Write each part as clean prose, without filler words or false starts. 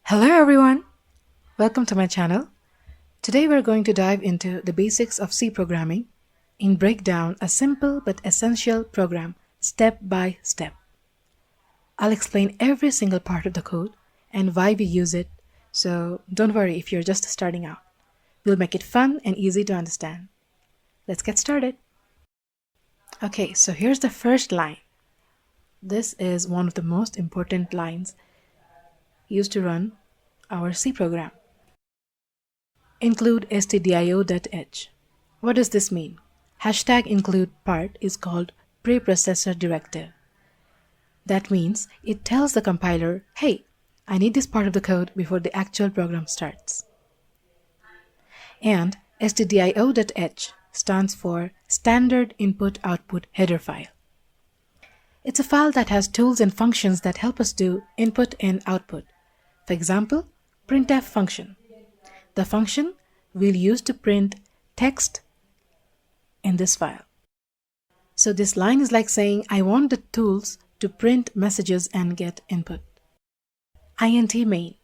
Hello everyone! Welcome to my channel. Today we're going to dive into the basics of C programming and break down a simple but essential program step by step. I'll explain every single part of the code and why we use it, so don't worry if you're just starting out. We'll make it fun and easy to understand. Let's get started. Okay, so here's the first line. This is one of the most important lines used to run our C program. Include stdio.h. What does this mean? Hashtag include part is called preprocessor directive. That means it tells the compiler, hey, I need this part of the code before the actual program starts. And stdio.h stands for Standard Input Output Header File. It's a file that has tools and functions that help us do input and output. For example, printf function. The function we'll use to print text in this file. So this line is like saying, I want the tools to print messages and get input. int main.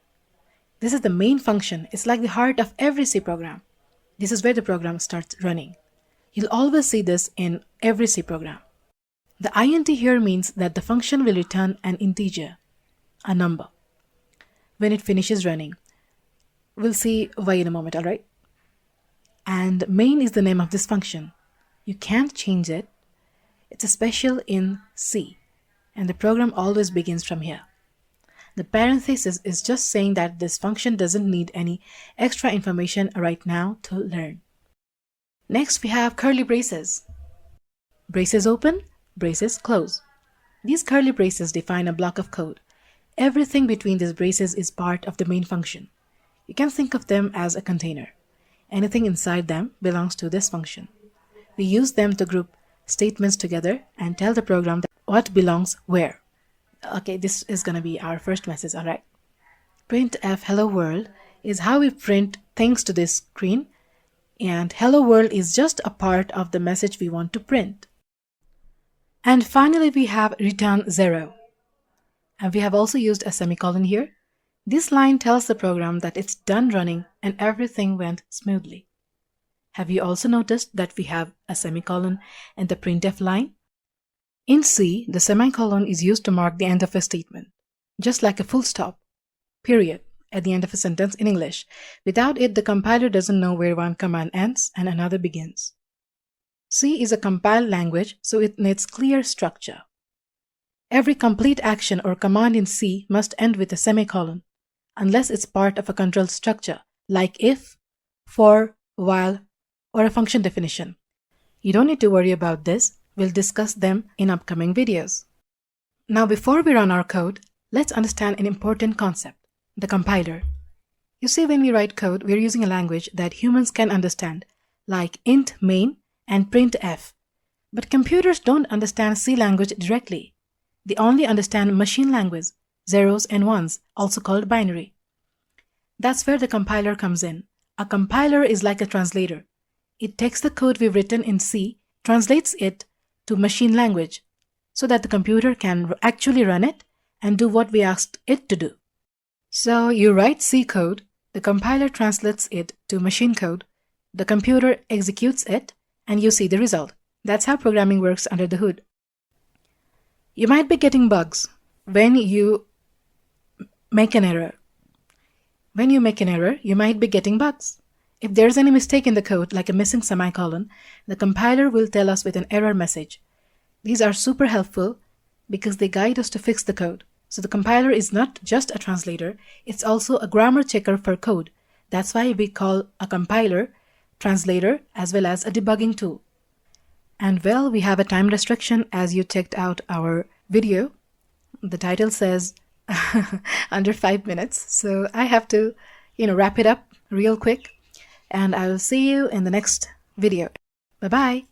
This is the main function. It's like the heart of every C program. This is where the program starts running. You'll always see this in every C program. The int here means that the function will return an integer, a number, when it finishes running. We'll see why in a moment, alright? And main is the name of this function. You can't change it. It's a special in C, and the program always begins from here. The parenthesis is just saying that this function doesn't need any extra information right now to learn. Next, we have curly braces. Braces open, braces close. These curly braces define a block of code. Everything between these braces is part of the main function. You can think of them as a container. Anything inside them belongs to this function. We use them to group statements together and tell the program that what belongs where. Okay, this is going to be our first message, alright? Printf hello world is how we print things to this screen, and hello world is just a part of the message we want to print. And finally, we have return 0. And we have also used a semicolon here. This line tells the program that it's done running and everything went smoothly. Have you also noticed that we have a semicolon in the printf line? In C, the semicolon is used to mark the end of a statement, just like a full stop, period, at the end of a sentence in English. Without it, the compiler doesn't know where one command ends and another begins. C is a compiled language, so it needs clear structure. Every complete action or command in C must end with a semicolon, unless it's part of a control structure, like if, for, while, or a function definition. You don't need to worry about this. We'll discuss them in upcoming videos. Now, before we run our code, let's understand an important concept, the compiler. You see, when we write code, we're using a language that humans can understand, like int main and printf. But computers don't understand C language directly. They only understand machine language, zeros and ones, also called binary. That's where the compiler comes in. A compiler is like a translator. It takes the code we've written in C, translates it to machine language, so that the computer can actually run it and do what we asked it to do. So you write C code, the compiler translates it to machine code, the computer executes it, and you see the result. That's how programming works under the hood. You might be getting bugs when you make an error. When you make an error, you might be getting bugs. If there's any mistake in the code, like a missing semicolon, the compiler will tell us with an error message. These are super helpful because they guide us to fix the code. So the compiler is not just a translator, it's also a grammar checker for code. That's why we call a compiler translator as well as a debugging tool. And well, we have a time restriction as you checked out our video. The title says under 5 minutes. So I have to, wrap it up real quick. And I will see you in the next video. Bye-bye.